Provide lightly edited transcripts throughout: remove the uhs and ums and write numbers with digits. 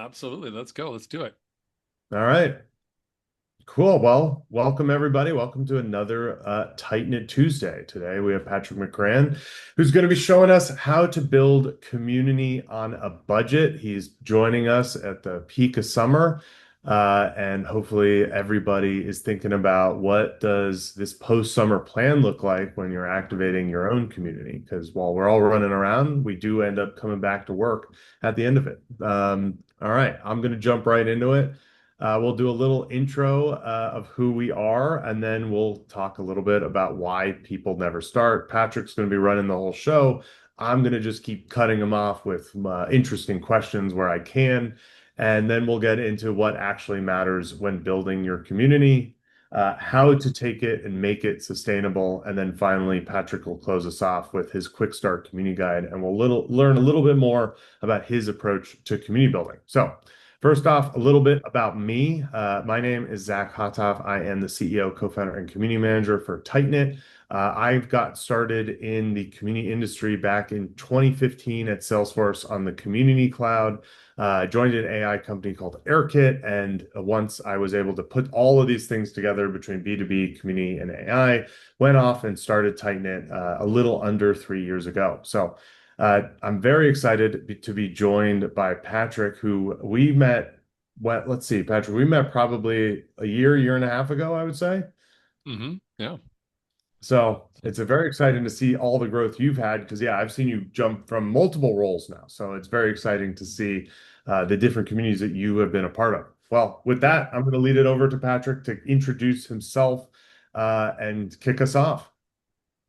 Absolutely. Let's go. Let's do it. All right. Cool. Well, welcome everybody. Welcome to another Tight Knit Tuesday. Today we have Patrick McCran, who's going to be showing us how to build community on a budget. He's joining us at the peak of summer, and hopefully everybody is thinking about what does this post-summer plan look like when you're activating your own community? Because while we're all running around, we do end up coming back to work at the end of it. All right, I'm going to jump right into it. We'll do a little intro of who we are, and then we'll talk a little bit about why people never start. Patrick's going to be running the whole show. I'm going to just keep cutting him off with interesting questions where I can, and then we'll get into what actually matters when building your community, how to take it and make it sustainable, and then finally, Patrick will close us off with his quick start community guide, and we'll learn a little bit more about his approach to community building. So. First off, a little bit about me. My name is Zach Hottoff. I am the CEO, co-founder, and community manager for Tightknit. I've got started in the community industry back in 2015 at Salesforce on the Community Cloud. Joined an AI company called AirKit, and once I was able to put all of these things together between B2B, community, and AI, went off and started Tightknit a little under 3 years ago. So I'm very excited to be joined by Patrick, who we met. Let's see, Patrick, we met probably a year and a half ago, I would say. Yeah. So it's a very exciting to see all the growth you've had because, yeah, I've seen you jump from multiple roles now. So it's very exciting to see the different communities that you have been a part of. Well, with Yeah. that, I'm going to lead it over to Patrick to introduce himself and kick us off.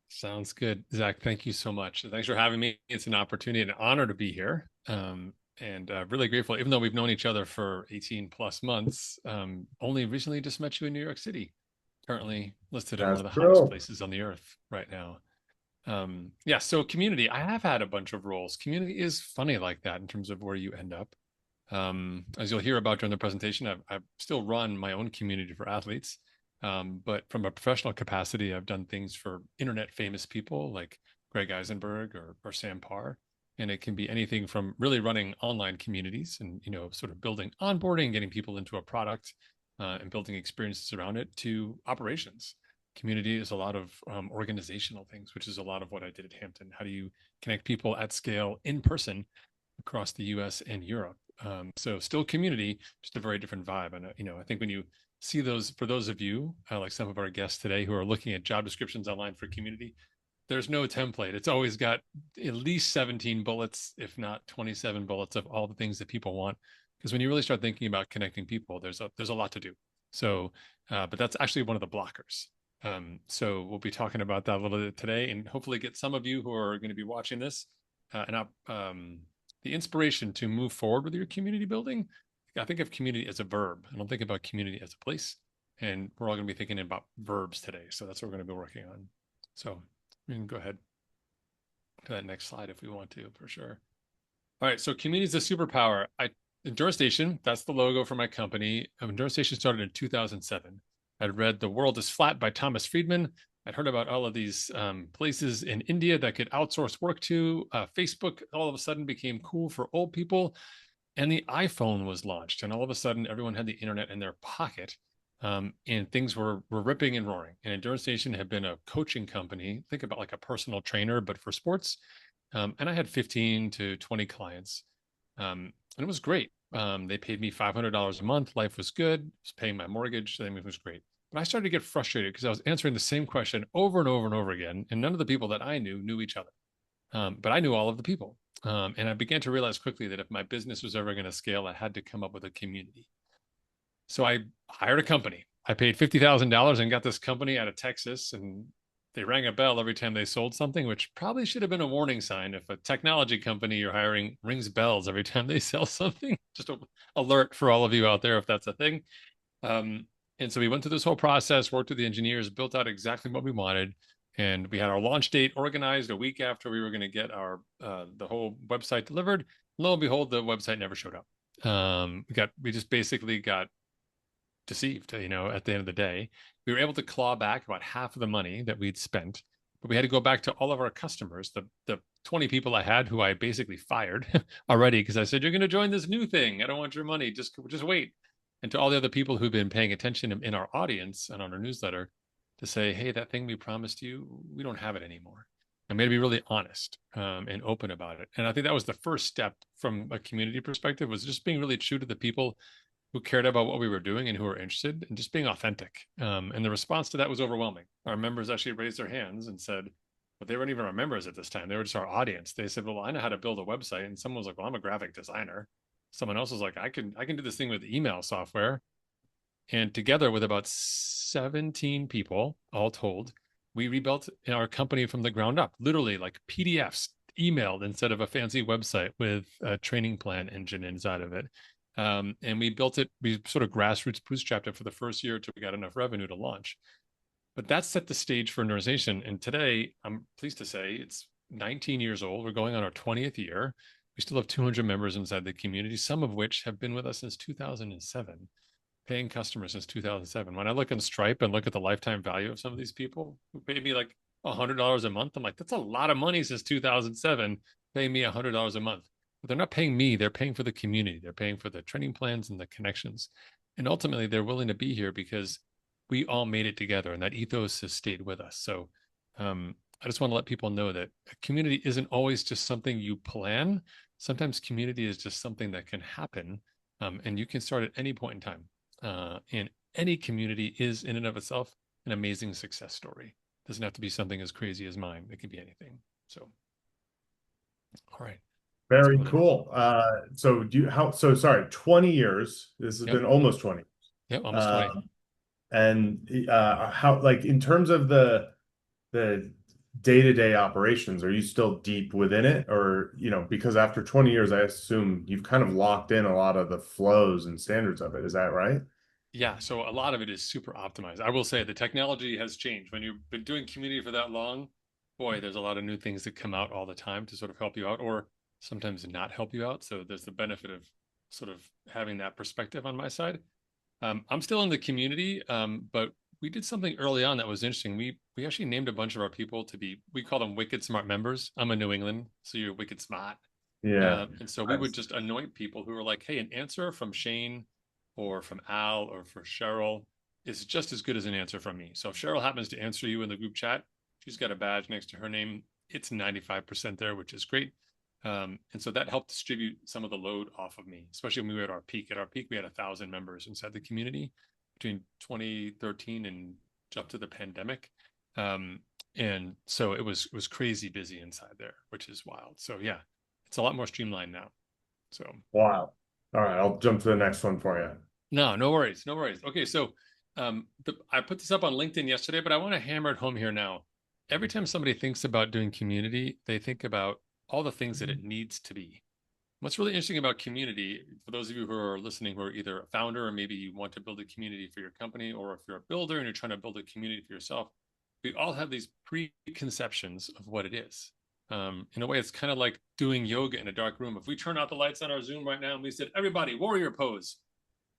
Sounds good. Zach, thank you so much. Thanks for having me. It's an opportunity and an honor to be here. And really grateful, even though we've known each other for 18 plus months, only recently just met you in New York City, currently listed in one That's of the hottest true. places on the earth right now. Yeah, so community, I have had a bunch of roles. Community is funny like that in terms of where you end up. As you'll hear about during the presentation, I've still run my own community for athletes. But from a professional capacity, I've done things for internet famous people like Greg Eisenberg or Sam Parr. And it can be anything from really running online communities and, sort of building onboarding, getting people into a product and building experiences around it to operations. Community is a lot of organizational things, which is a lot of what I did at Hampton. How do you connect people at scale in person across the US and Europe? So still community, just a very different vibe. And, I think when you see those, for those of you, like some of our guests today who are looking at job descriptions online for community, there's no template. It's always got at least 17 bullets, if not 27 bullets of all the things that people want. Because when you really start thinking about connecting people, there's a lot to do. So, but that's actually one of the blockers. So we'll be talking about that a little bit today, and hopefully get some of you who are going to be watching this the inspiration to move forward with your community building. I think of community as a verb. I don't think about community as a place. And we're all going to be thinking about verbs today. So that's what we're going to be working on. So we can go ahead to that next slide if we want to, for sure. All right. So community is a superpower. Endurance Station, that's the logo for my company. Endurance Station started in 2007. I'd read The World is Flat by Thomas Friedman. I'd heard about all of these places in India that could outsource work to. Facebook all of a sudden became cool for old people. And the iPhone was launched. And all of a sudden, everyone had the internet in their pocket. And things were ripping and roaring. And Endurance Station had been a coaching company. Think about like a personal trainer, but for sports. And I had 15 to 20 clients. And it was great. They paid me $500 a month. Life was good. I was paying my mortgage. It was great. But I started to get frustrated because I was answering the same question over and over and over again. And none of the people that I knew each other. But I knew all of the people. And I began to realize quickly that if my business was ever going to scale, I had to come up with a community. So I hired a company. I paid $50,000 and got this company out of Texas. And they rang a bell every time they sold something, which probably should have been a warning sign. If a technology company you're hiring rings bells every time they sell something, just an alert for all of you out there if that's a thing. And so we went through this whole process, worked with the engineers, built out exactly what we wanted. And we had our launch date organized a week after we were going to get our the whole website delivered. Lo and behold, the website never showed up. We just basically got deceived. At the end of the day, we were able to claw back about half of the money that we'd spent, but we had to go back to all of our customers, the 20 people I had who I basically fired already because I said, you're going to join this new thing. I don't want your money. Just wait. And to all the other people who've been paying attention in our audience and on our newsletter to say, hey, that thing we promised you, we don't have it anymore. I'm going to be really honest and open about it. And I think that was the first step from a community perspective, was just being really true to the people who cared about what we were doing and who were interested, and just being authentic. And the response to that was overwhelming. Our members actually raised their hands and said, but they weren't even our members at this time. They were just our audience. They said, well, I know how to build a website. And someone was like, well, I'm a graphic designer. Someone else was like, I can do this thing with email software. And together with about 17 people, all told, we rebuilt our company from the ground up, literally like PDFs emailed instead of a fancy website with a training plan engine inside of it. And we built it, we sort of grassroots bootstrapped it for the first year until we got enough revenue to launch. But that set the stage for an organization. And today, I'm pleased to say it's 19 years old. We're going on our 20th year. We still have 200 members inside the community, some of which have been with us since 2007, paying customers since 2007. When I look on Stripe and look at the lifetime value of some of these people who paid me like $100 a month, I'm like, that's a lot of money since 2007, paying me $100 a month. But they're not paying me, they're paying for the community. They're paying for the training plans and the connections. And ultimately, they're willing to be here because we all made it together, and that ethos has stayed with us. So I just want to let people know that a community isn't always just something you plan. Sometimes community is just something that can happen, and you can start at any point in time. And any community is in and of itself an amazing success story. It doesn't have to be something as crazy as mine. It can be anything. So, all right, let's Very go to the next. cool. So do you how so sorry, 20 years. This has Yep. been almost 20. Yep. Almost Uh, 20. and how like in terms of the day-to-day operations, are you still deep within it? Or, because after 20 years, I assume you've kind of locked in a lot of the flows and standards of it. Is that right? Yeah, so a lot of it is super optimized. I will say the technology has changed. When you've been doing community for that long, boy, there's a lot of new things that come out all the time to sort of help you out, or sometimes not help you out. So there's the benefit of sort of having that perspective on my side. I'm still in the community, but we did something early on that was interesting. We actually named a bunch of our people to be, we call them wicked smart members. I'm a New England, so you're wicked smart. Yeah. And so we would Nice. just anoint people who were like, hey, an answer from Shane or from Al or for Cheryl is just as good as an answer from me. So if Cheryl happens to answer you in the group chat, she's got a badge next to her name. It's 95% there, which is great. And so that helped distribute some of the load off of me, especially when we were at our peak. At our peak, we had 1,000 members inside the community between 2013 and up to the pandemic. And so it was crazy busy inside there, which is wild. So yeah, it's a lot more streamlined now. So Wow. All right, I'll jump to the next one for you. no, no worries, no worries. Okay, so I put this up on LinkedIn yesterday, but I want to hammer it home here now. Every time somebody thinks about doing community, they think about all the things that it needs to be. What's really interesting about community, for those of you who are listening, who are either a founder or maybe you want to build a community for your company, or if you're a builder and you're trying to build a community for yourself, we all have these preconceptions of what it is. In a way, it's kind of like doing yoga in a dark room. If we turn out the lights on our Zoom right now and we said, everybody, warrior pose,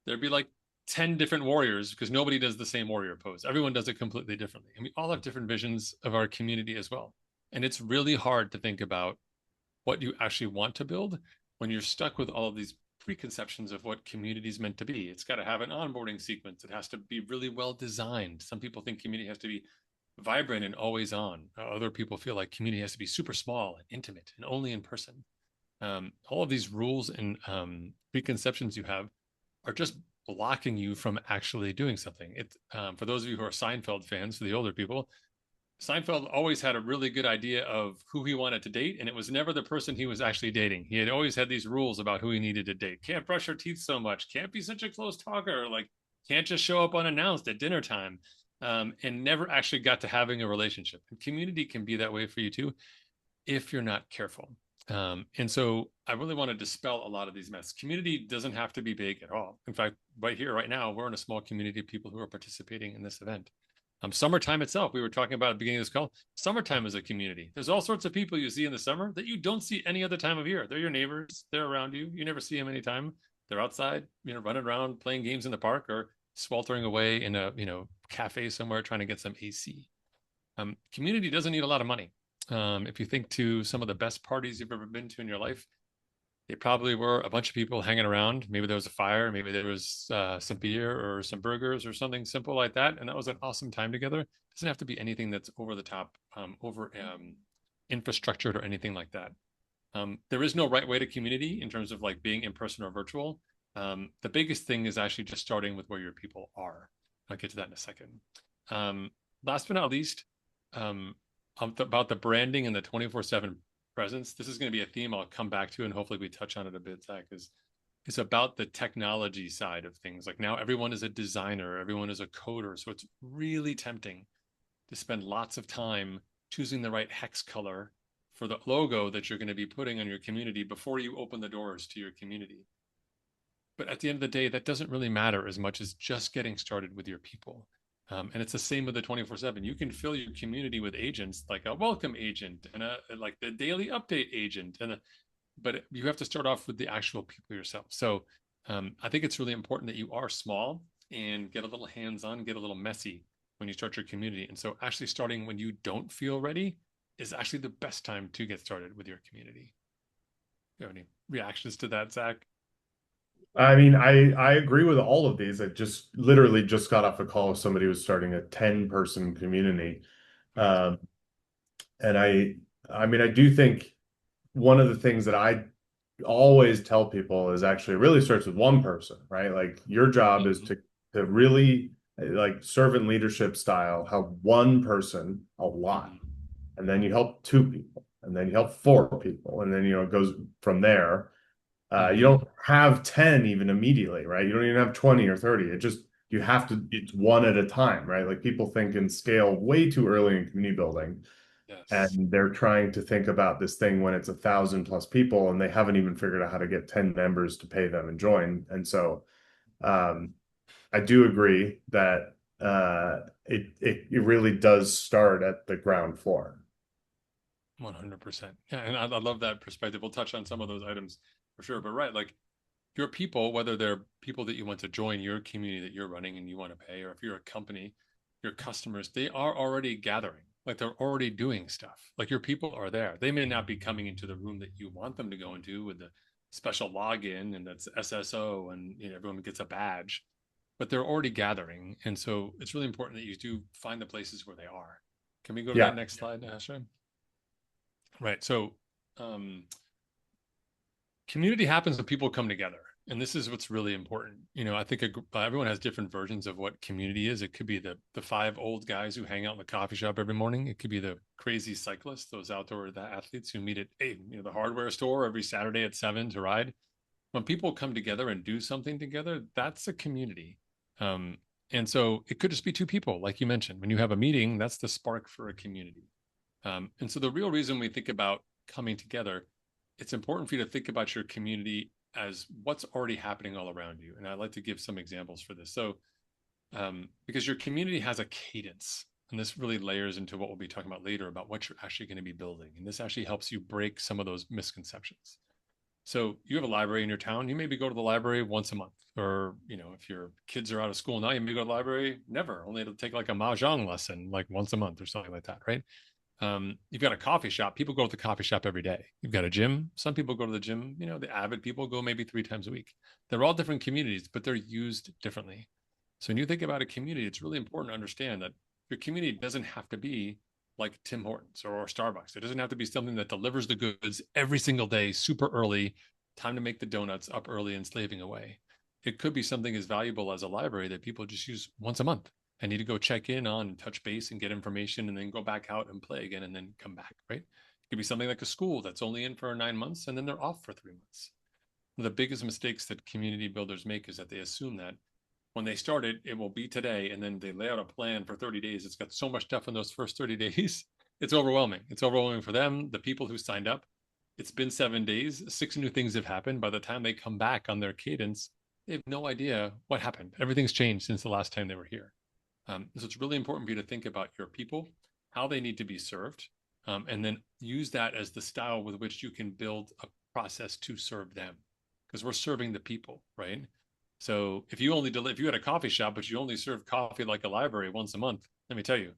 there'd be like 10 different warriors because nobody does the same warrior pose. Everyone does it completely differently. And we all have different visions of our community as well. And it's really hard to think about what you actually want to build when you're stuck with all of these preconceptions of what community is meant to be. It's got to have an onboarding sequence. It has to be really well designed. Some people think community has to be vibrant and always on. Other people feel like community has to be super small and intimate and only in person. All of these rules and preconceptions you have are just blocking you from actually doing something. It's for those of you who are Seinfeld fans, for the older people, Seinfeld always had a really good idea of who he wanted to date, and it was never the person he was actually dating. He had always had these rules about who he needed to date. Can't brush your teeth so much. Can't be such a close talker. Like, can't just show up unannounced at dinner time. And never actually got to having a relationship. And community can be that way for you too, if you're not careful. And so I really want to dispel a lot of these myths. Community doesn't have to be big at all. In fact, right here, right now, we're in a small community of people who are participating in this event. Summertime itself, we were talking about at the beginning of this call. Summertime is a community. There's all sorts of people you see in the summer that you don't see any other time of year. They're your neighbors. They're around you. You never see them anytime. They're outside, running around playing games in the park or sweltering away in a, cafe somewhere trying to get some AC. Community doesn't need a lot of money. If you think to some of the best parties you've ever been to in your life, they probably were a bunch of people hanging around. Maybe there was a fire, maybe there was some beer or some burgers or something simple like that, and that was an awesome time together. It doesn't have to be anything that's over the top, over infrastructured or anything like that. There is no right way to community in terms of like being in person or virtual. The biggest thing is actually just starting with where your people are. I'll get to that in a second. Um, Last but not least, um, about the branding and the 24/7 presence. This is going to be a theme I'll come back to, and hopefully we touch on it a bit, Zach, is it's about the technology side of things. Like now everyone is a designer, everyone is a coder. So it's really tempting to spend lots of time choosing the right hex color for the logo that you're going to be putting on your community before you open the doors to your community. But at the end of the day, that doesn't really matter as much as just getting started with your people. And it's the same with the 24/7. You can fill your community with agents like a welcome agent and a like the daily update agent, but you have to start off with the actual people yourself. So I think it's really important that you are small and get a little hands-on, get a little messy when you start your community. And so actually starting when you don't feel ready is actually the best time to get started with your community. Do you have any reactions to that, Zach? I mean, I agree with all of these. I just literally just got off a call with somebody who's starting a 10-person community. Right. Um, and I mean, I do think one of the things that I always tell people is actually it really starts with one person, right? Like your job is Mm-hmm. to really like servant leadership style, help one person a lot, Mm-hmm. and then you help two people, and then you help four people, and then it goes from there. You Mm-hmm. don't have 10 even immediately, right? You don't even have 20 or 30. It just you have to, it's one at a time, right? Like people think in scale way too early in community building, Yes. and they're trying to think about this thing when it's 1,000+ people and they haven't even figured out how to get 10 members to pay them and join. And so um, I do agree that it really does start at the ground floor. 100%. Yeah, and I love that perspective. We'll touch on some of those items for sure. But right, like your people, whether they're people that you want to join your community that you're running and you want to pay, or if you're a company, your customers, they are already gathering. Like they're already doing stuff. Like your people are there. They may not be coming into the room that you want them to go into with the special login and that's SSO and everyone gets a badge, but they're already gathering. And so it's really important that you do find the places where they are. Can we go to that Yeah. next slide, Asha? Right. So um, community happens when people come together. And this is what's really important. I think everyone has different versions of what community is. It could be the five old guys who hang out in the coffee shop every morning. It could be the crazy cyclists, those outdoor athletes who meet at the hardware store every Saturday at 7 to ride. When people come together and do something together, that's a community. Um, and so it could just be two people, like you mentioned. When you have a meeting, that's the spark for a community. And so the real reason we think about coming together, it's important for you to think about your community as what's already happening all around you. And I'd like to give some examples for this. So, because your community has a cadence, and this really layers into what we'll be talking about later about what you're actually going to be building. And this actually helps you break some of those misconceptions. So you have a library in your town. You maybe go to the library once a month, or if your kids are out of school now, you may go to the library never. Only to take like a mahjong lesson like once a month or something like that, right? You've got a coffee shop. People go to the coffee shop every day. You've got a gym. Some people go to the gym. The avid people go maybe 3 times a week. They're all different communities, but they're used differently. So when you think about a community, it's really important to understand that your community doesn't have to be like Tim Hortons or Starbucks. It doesn't have to be something that delivers the goods every single day, super early, time to make the donuts up early and slaving away. It could be something as valuable as a library that people just use once a month. I need to go check in on and touch base and get information and then go back out and play again and then come back, right? It could be something like a school that's only in for 9 months and then they're off for 3 months. One of the biggest mistakes that community builders make is that they assume that when they start it, it will be today. And then they lay out a plan for 30 days. It's got so much stuff in those first 30 days. It's overwhelming. It's overwhelming for them, the people who signed up. It's been 7 days. 6 new things have happened. By the time they come back on their cadence, they have no idea what happened. Everything's changed since the last time they were here. So it's really important for you to think about your people, how they need to be served, and then use that as the style with which you can build a process to serve them, because we're serving the people, right? So if you had a coffee shop, but you only serve coffee like a library once a month, let me tell you,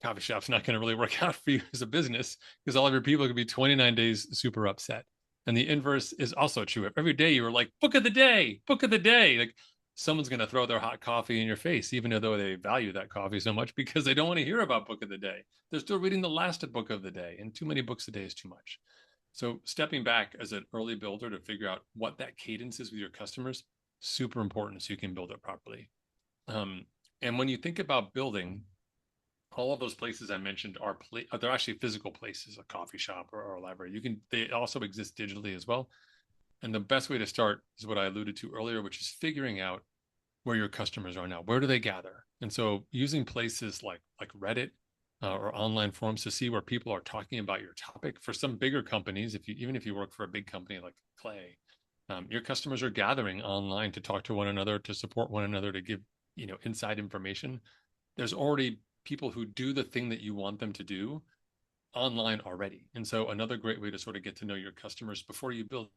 coffee shop's not going to really work out for you as a business because all of your people could be 29 days super upset. And the inverse is also true. If every day you were like, book of the day, book of the day, like someone's going to throw their hot coffee in your face, even though they value that coffee so much because they don't want to hear about book of the day. They're still reading the last book of the day, and too many books a day is too much. So stepping back as an early builder to figure out what that cadence is with your customers, super important so you can build it properly. Um, and when you think about building, all of those places I mentioned they're actually physical places, a coffee shop or a library. They also exist digitally as well. And the best way to start is what I alluded to earlier, which is figuring out where your customers are now. Where do they gather? And so using places like Reddit or online forums to see where people are talking about your topic. For some bigger companies, even if you work for a big company like Clay, your customers are gathering online to talk to one another, to support one another, to give inside information. There's already people who do the thing that you want them to do online already. And so another great way to sort of get to know your customers before you build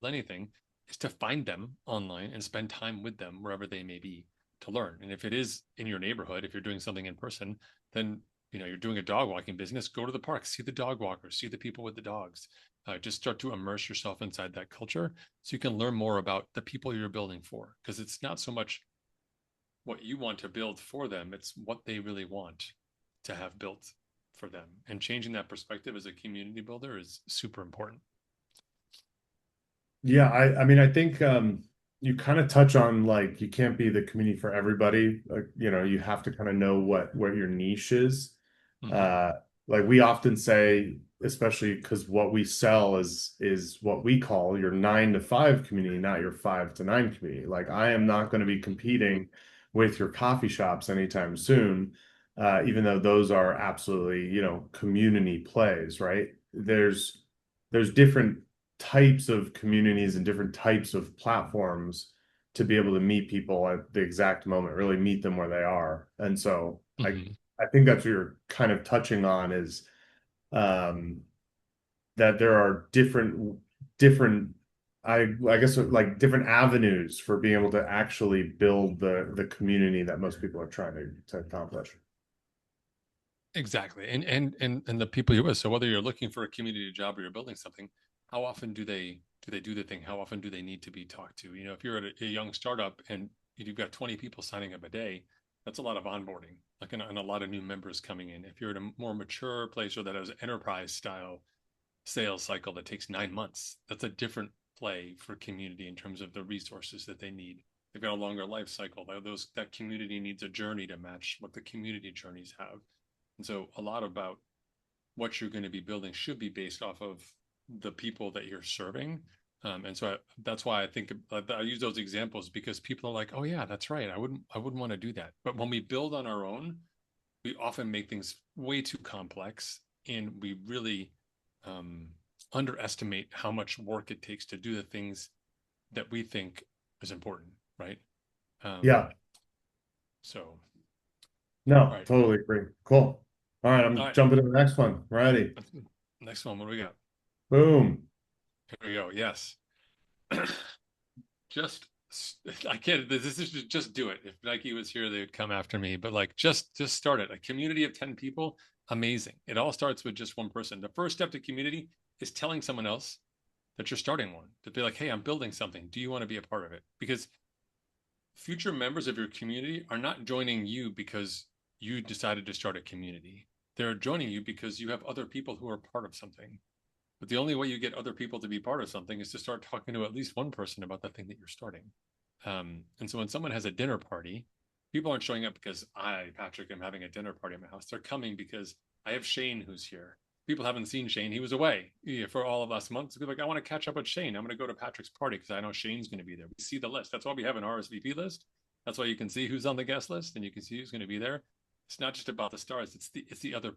anything is to find them online and spend time with them wherever they may be to learn. And if it is in your neighborhood, if you're doing something in person, then you're doing a dog walking business, go to the park, see the dog walkers, see the people with the dogs. Just start to immerse yourself inside that culture so you can learn more about the people you're building for. Because it's not so much what you want to build for them, it's what they really want to have built for them. And changing that perspective as a community builder is super important. Yeah, I mean, I think you kind of touch on like you can't be the community for everybody. You have to kind of know what your niche is. Mm-hmm. Uh, like we often say, especially because what we sell is what we call your 9 to 5 community, not your 5 to 9 community. Like I am not going to be competing with your coffee shops anytime soon, even though those are absolutely, community plays, right? There's different types of communities and different types of platforms to be able to meet people at the exact moment, really meet them where they are. And so Mm-hmm. I think that's what you're kind of touching on is um, that there are different I guess like different avenues for being able to actually build the community that most people are trying to accomplish. Exactly. And the people you're with. So whether you're looking for a community job or you're building something, how often do they do the thing? How often do they need to be talked to? If you're at a young startup and you've got 20 people signing up a day, that's a lot of onboarding, like and a lot of new members coming in. If you're at a more mature place or that has an enterprise style sales cycle that takes 9 months, that's a different play for community in terms of the resources that they need. They've got a longer life cycle. That community needs a journey to match what the community journeys have. And so a lot about what you're going to be building should be based off of the people that you're serving. That's why I think I use those examples because people are like, oh yeah, that's right. I wouldn't want to do that. But when we build on our own, we often make things way too complex and we really um, underestimate how much work it takes to do the things that we think is important, right? Um, Yeah, so, all no, right, totally agree. Cool. All right, all I'm right. jumping to the next one. Righty. Next one, what do we got? Boom. Here we go. Yes. just I can't. This is just do it. If Nike was here, they would come after me. But like, just start it. A community of 10 people, amazing. It all starts with just one person. The first step to community is telling someone else that you're starting one. To be like, hey, I'm building something. Do you want to be a part of it? Because future members of your community are not joining you because you decided to start a community. They're joining you because you have other people who are part of something. But the only way you get other people to be part of something is to start talking to at least one person about the thing that you're starting. And so when someone has a dinner party, people aren't showing up because Patrick, am having a dinner party at my house. They're coming because I have Shane who's here. People haven't seen Shane. He was away for all of last month. So people are like, I want to catch up with Shane. I'm going to go to Patrick's party because I know Shane's going to be there. We see the list. That's why we have an RSVP list. That's why you can see who's on the guest list and you can see who's going to be there. It's not just about the stars. It's the other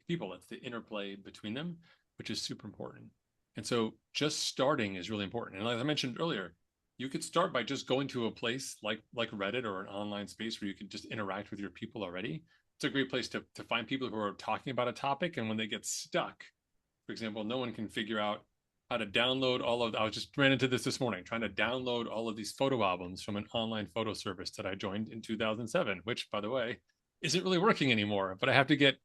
people. It's the interplay between them, which is super important. And so just starting is really important. And like I mentioned earlier, you could start by just going to a place like Reddit or an online space where you can just interact with your people already. It's a great place to find people who are talking about a topic. And when they get stuck, for example, no one can figure out how to download I was just ran into this morning, trying to download all of these photo albums from an online photo service that I joined in 2007, which by the way, isn't really working anymore, but I have to get,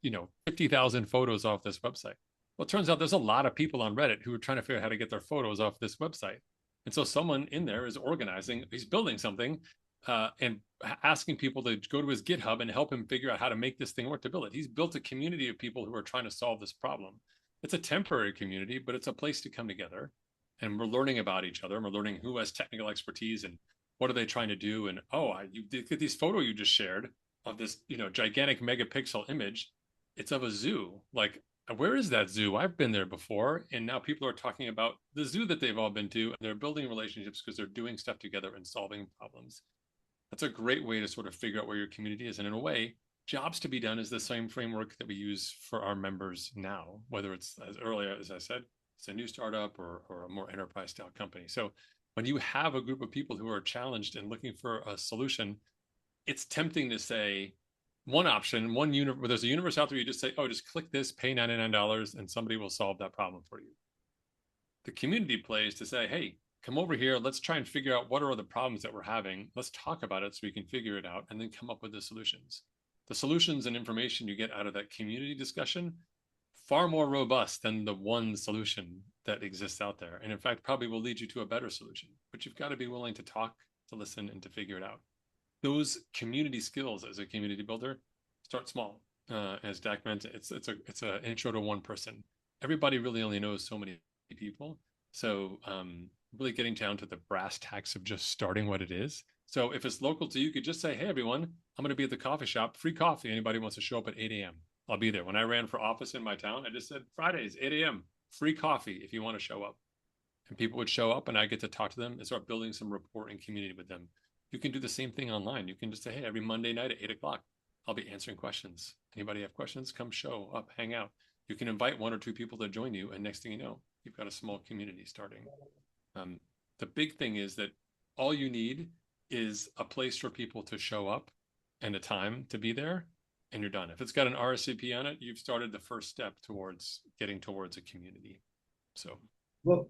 50,000 photos off this website. Well, it turns out there's a lot of people on Reddit who are trying to figure out how to get their photos off this website. And so someone in there is organizing, he's building something and asking people to go to his GitHub and help him figure out how to make this thing work to build it. He's built a community of people who are trying to solve this problem. It's a temporary community, but it's a place to come together. And we're learning about each other and we're learning who has technical expertise and what are they trying to do. And you did this photo you just shared of this, gigantic megapixel image. It's of a zoo. Like, where is that zoo? I've been there before. And now people are talking about the zoo that they've all been to, and they're building relationships because they're doing stuff together and solving problems. That's a great way to sort of figure out where your community is. And in a way, jobs to be done is the same framework that we use for our members now, whether it's as early as I said, it's a new startup or a more enterprise style company. So when you have a group of people who are challenged and looking for a solution, it's tempting to say one option, where there's a universe out there, you just say, oh, just click this, pay $99, and somebody will solve that problem for you. The community plays to say, hey, come over here. Let's try and figure out what are the problems that we're having. Let's talk about it so we can figure it out and then come up with the solutions. The solutions and information you get out of that community discussion, far more robust than the one solution that exists out there. And in fact, probably will lead you to a better solution. But you've got to be willing to talk, to listen, and to figure it out. Those community skills as a community builder start small. As Dak mentioned, it's an intro to one person. Everybody really only knows so many people. So really getting down to the brass tacks of just starting what it is. So if it's local to you, you could just say, hey, everyone, I'm going to be at the coffee shop, free coffee. Anybody wants to show up at 8 a.m. I'll be there. When I ran for office in my town, I just said, Fridays, 8 a.m., free coffee if you want to show up. And people would show up and I get to talk to them and start building some rapport and community with them. You can do the same thing online. You can just say, hey, every Monday night at 8 o'clock, I'll be answering questions. Anybody have questions? Come show up, hang out. You can invite one or two people to join you. And next thing you know, you've got a small community starting. The big thing is that all you need is a place for people to show up and a time to be there, and you're done. If it's got an RSVP on it, you've started the first step towards getting towards a community. So, Well,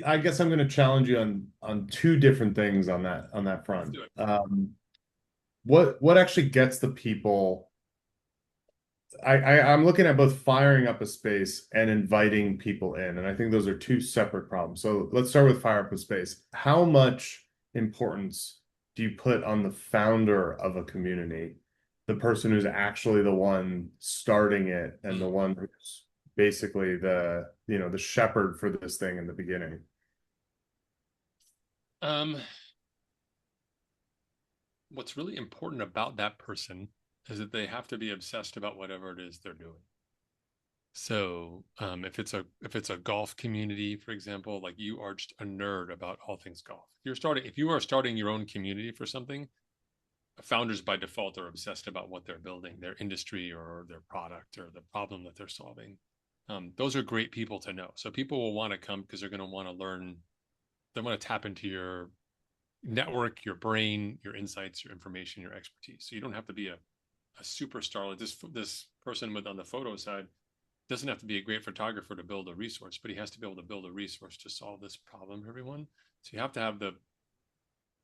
I guess I'm going to challenge you on two different things on that let's front. do it. What actually gets the people? I'm looking at both firing up a space and inviting people in, and I think those are two separate problems. So let's start with fire up a space. How much importance do you put on the founder of a community, the person who's actually the one starting it and the one who's basically the shepherd for this thing in the beginning? Um, what's really important about that person is that they have to be obsessed about whatever it is they're doing. So if it's a golf community, for example, like you are just a nerd about all things golf. If you are starting your own community for something, founders by default are obsessed about what they're building, their industry or their product or the problem that they're solving. Those are great people to know. So people will want to come because they're going to want to learn. They want to tap into your network, your brain, your insights, your information, your expertise. So you don't have to be a superstar. Like this person with on the photo side doesn't have to be a great photographer to build a resource, but he has to be able to build a resource to solve this problem, everyone. So you have to have the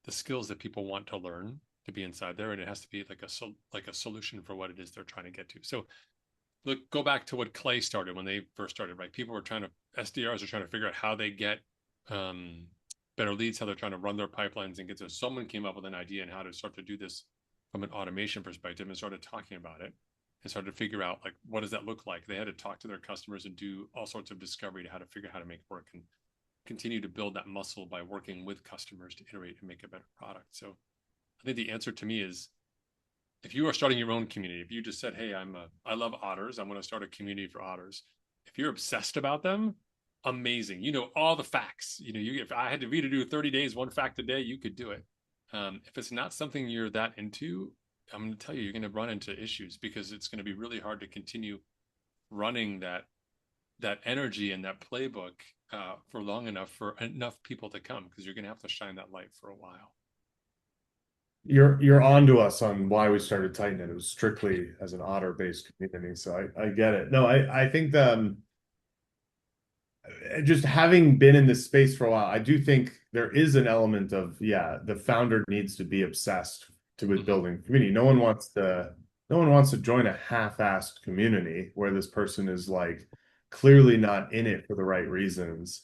skills that people want to learn to be inside there, and it has to be like a solution for what it is they're trying to get to. So look, go back to what Clay started when they first started, right? People were SDRs are trying to figure out how they get better leads, how they're trying to run their pipelines and get to. Someone came up with an idea and how to start to do this from an automation perspective and started talking about it and started to figure out like what does that look like. They had to talk to their customers and do all sorts of discovery to how to figure out how to make it work and continue to build that muscle by working with customers to iterate and make a better product. So I think the answer to me is if you are starting your own community, if you just said, hey, I love otters, I'm going to start a community for otters. If you're obsessed about them, amazing. You know all the facts. If I had to read to do 30 days, one fact a day, you could do it. If it's not something you're that into, I'm going to tell you, you're going to run into issues because it's going to be really hard to continue running that energy and that playbook for long enough for enough people to come because you're going to have to shine that light for a while. You're on to us on why we started Tightknit. It was strictly as an otter-based community, so I get it. No, I think just having been in this space for a while, I do think there is an element of, yeah, the founder needs to be obsessed with building community. No one wants to no one wants to join a half-assed community where this person is like clearly not in it for the right reasons.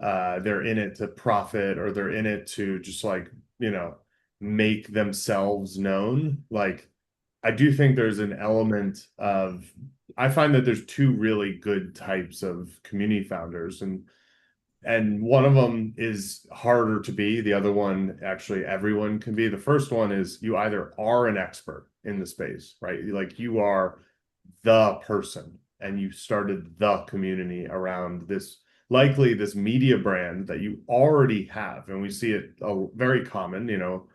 They're in it to profit, or they're in it to just like, you know, make themselves known. Like, I do think there's an element of, I find that there's two really good types of community founders, and one of them is harder to be. The other one, actually, everyone can be. The first one is you either are an expert in the space, right? Like you are the person and you started the community around this, likely this media brand that you already have. And we see it very common, you know,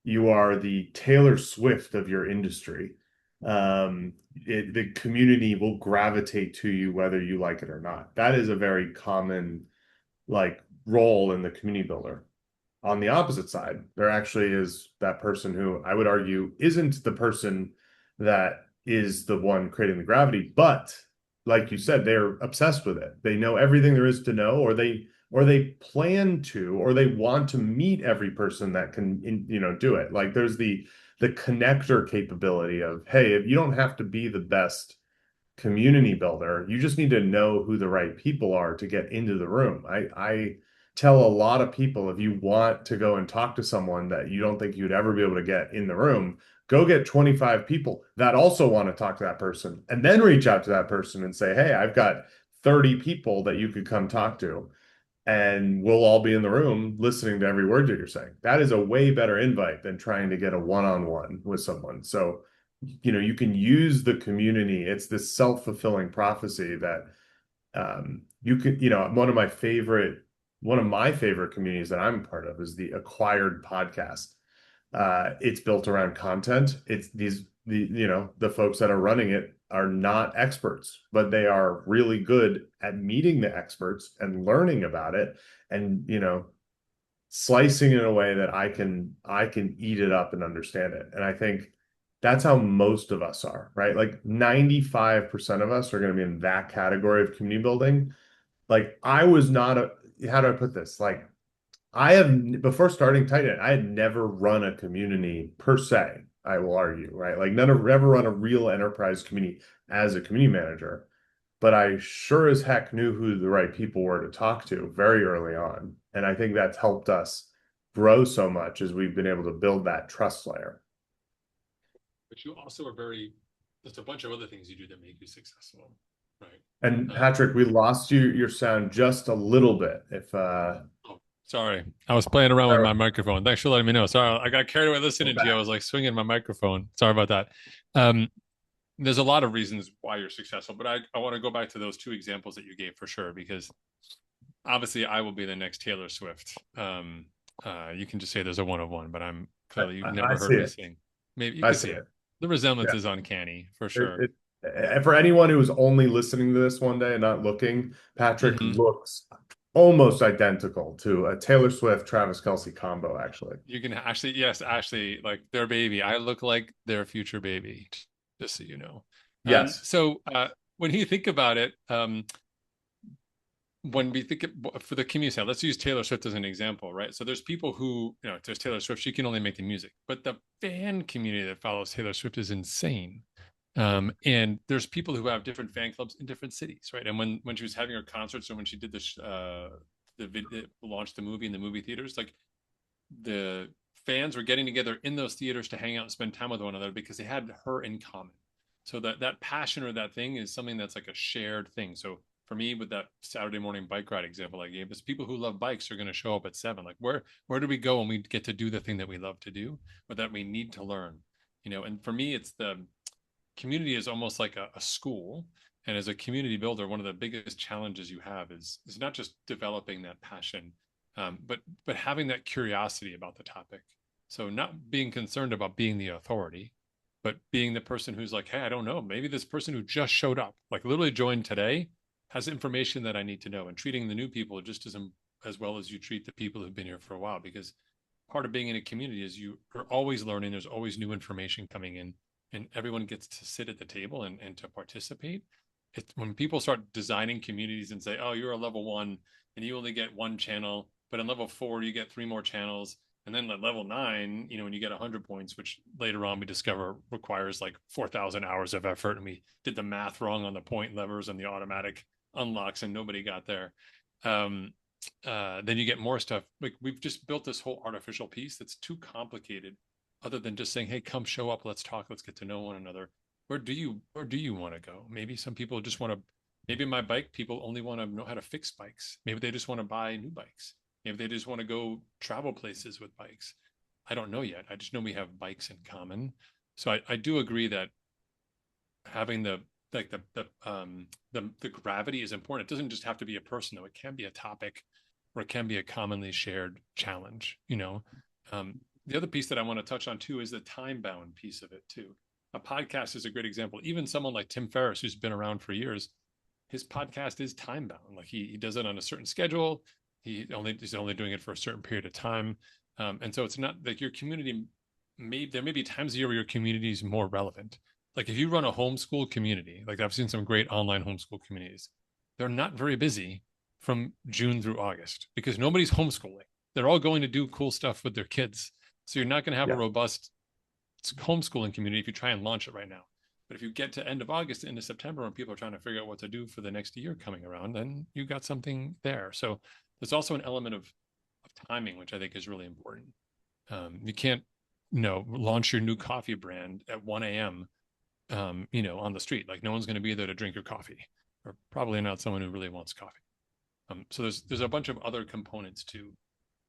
you are the Taylor Swift of your industry. The community will gravitate to you whether you like it or not. That is a very common like role in the community builder. On the opposite side, there actually is that person who I would argue isn't the person that is the one creating the gravity, but like you said, they're obsessed with it. They know everything there is to know, or they plan to, or they want to meet every person that can, you know, do it. Like there's the connector capability of, hey, if you don't have to be the best community builder. You just need to know who the right people are to get into the room. I tell a lot of people, if you want to go and talk to someone that you don't think you'd ever be able to get in the room, go get 25 people that also want to talk to that person, and then reach out to that person and say, hey, I've got 30 people that you could come talk to, and we'll all be in the room listening to every word that you're saying. That is a way better invite than trying to get a one-on-one with someone. So, you know, you can use the community. It's this self-fulfilling prophecy that you could, you know, one of my favorite communities that I'm a part of is the Acquired podcast. It's built around content. It's you know, the folks that are running it are not experts, but they are really good at meeting the experts and learning about it, and, you know, slicing it in a way that I can eat it up and understand it. And I think that's how most of us are, right? Like 95% of us are going to be in that category of community building. Like I was not a, how do I put this? Like I have, before starting Tightknit, I had never run a community per se, I will argue, right? Like never run a real enterprise community as a community manager, but I sure as heck knew who the right people were to talk to very early on. And I think that's helped us grow so much as we've been able to build that trust layer. But you also are very, there's a bunch of other things you do that make you successful, right? And Um, Patrick, we lost your sound just a little bit. If oh, sorry, I was playing around with my microphone. Thanks for letting me know. Sorry, I got carried away we're listening to you. I back. was like swinging my microphone. Sorry about that. Um, there's a lot of reasons why you're successful, but I want to go back to those two examples that you gave for sure, because obviously I will be the next Taylor Swift. You can just say there's a one of one, but I'm clearly you've I never see heard me it. sing. Maybe you I could see see it. it. The resemblance Yeah. is uncanny for It, sure. it, for anyone who is only listening to this one day and not looking, Patrick Hmm. looks almost identical to a Taylor Swift Travis Kelce combo, actually. You can actually, yes, actually, like their baby. I look like their future baby, just so you know. Yes. When you think about it, when we think for the community side, let's use Taylor Swift as an example, right? So there's people who, you know, there's Taylor Swift, she can only make the music, but the fan community that follows Taylor Swift is insane. And there's people who have different fan clubs in different cities, right? And when she was having her concerts, or when she did this, launched the movie in the movie theaters, like the fans were getting together in those theaters to hang out and spend time with one another because they had her in common. So that passion or that thing is something that's like a shared thing. So for me, with that Saturday morning bike ride example I gave, is people who love bikes are going to show up at 7. Like where do we go when we get to do the thing that we love to do, or that we need to learn? You know, and for me, it's the community is almost like a school. And as a community builder, one of the biggest challenges you have is not just developing that passion, but having that curiosity about the topic. So not being concerned about being the authority, but being the person who's like, hey, I don't know, maybe this person who just showed up, like literally joined today, has information that I need to know, and treating the new people just as well as you treat the people who've been here for a while. Because part of being in a community is you are always learning. There's always new information coming in, and everyone gets to sit at the table and to participate. When people start designing communities and say, oh, you're a level 1 and you only get one channel, but in level 4 you get 3 more channels, And then at level 9, when you get 100 points, which later on we discover requires like 4,000 hours of effort, and we did the math wrong on the point levers and the automatic unlocks, and nobody got there. Um, then you get more stuff. Like we've just built this whole artificial piece that's too complicated, other than just saying, "Hey, come show up, let's talk, let's get to know one another." Where do you want to go? Maybe some people just want to. Maybe my bike people only want to know how to fix bikes. Maybe they just want to buy new bikes. Maybe they just want to go travel places with bikes. I don't know yet. I just know we have bikes in common. So I do agree that having the gravity is important. It doesn't just have to be a person though. It can be a topic, or it can be a commonly shared challenge. The other piece that I want to touch on too is the time bound piece of it too. A podcast is a great example. Even someone like Tim Ferriss, who's been around for years, his podcast is time bound. Like he does it on a certain schedule. He's only doing it for a certain period of time. And so it's not like your community there may be times a year where your community is more relevant. Like if you run a homeschool community, like I've seen some great online homeschool communities, they're not very busy from June through August because nobody's homeschooling. They're all going to do cool stuff with their kids. So you're not going to have a Yeah. robust homeschooling community if you try and launch it right now. But if you get to end of August, into September, when people are trying to figure out what to do for the next year coming around, then you got something there. So there's also an element of timing, which I think is really important. You can't, launch your new coffee brand at 1 a.m. On the street. Like no one's going to be there to drink your coffee, or probably not someone who really wants coffee. So there's a bunch of other components too.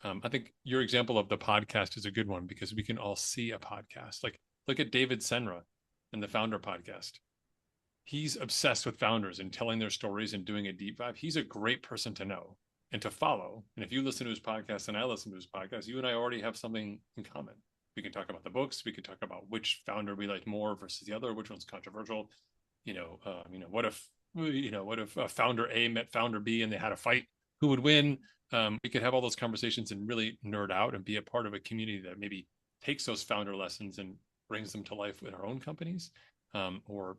I think your example of the podcast is a good one because we can all see a podcast. Like look at David Senra and the Founder podcast. He's obsessed with founders and telling their stories and doing a deep dive. He's a great person to know and to follow. And if you listen to his podcast and I listen to his podcast, you and I already have something in common. We can talk about the books. We can talk about which founder we like more versus the other, which one's controversial. What if founder A met founder B and they had a fight? Who would win? We could have all those conversations and really nerd out and be a part of a community that maybe takes those founder lessons and brings them to life in our own companies, or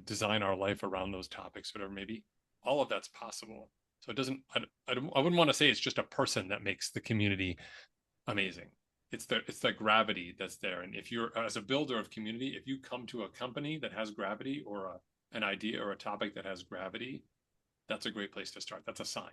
design our life around those topics, whatever maybe. All of that's possible. So it doesn't. I wouldn't want to say it's just a person that makes the community amazing. It's the gravity that's there. And if you're as a builder of community, if you come to a company that has gravity, or an idea or a topic that has gravity, that's a great place to start. That's a sign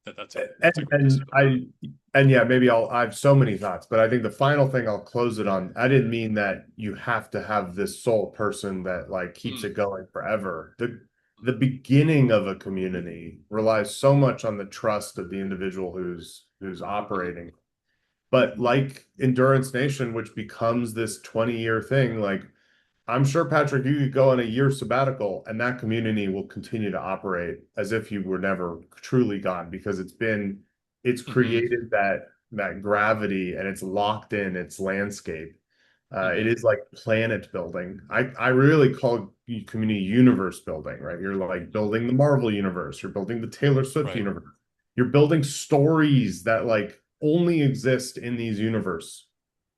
that that's a great place to And build. and yeah, maybe I have so many thoughts, but I think the final thing I'll close it on. I didn't mean that you have to have this sole person that like keeps it Mm, going forever. The beginning of a community relies so much on the trust of the individual who's mhm, operating. But like Endurance Nation, which becomes this 20-year thing, like I'm sure, Patrick, you could go on a year sabbatical and that community will continue to operate as if you were never truly gone because it's mhm, created that gravity and it's locked in its landscape. It mhm. is like planet building. I really call community universe building, right? You're like building the Marvel universe, you're building the Taylor Swift Right. universe. You're building stories that like only exist in these universe.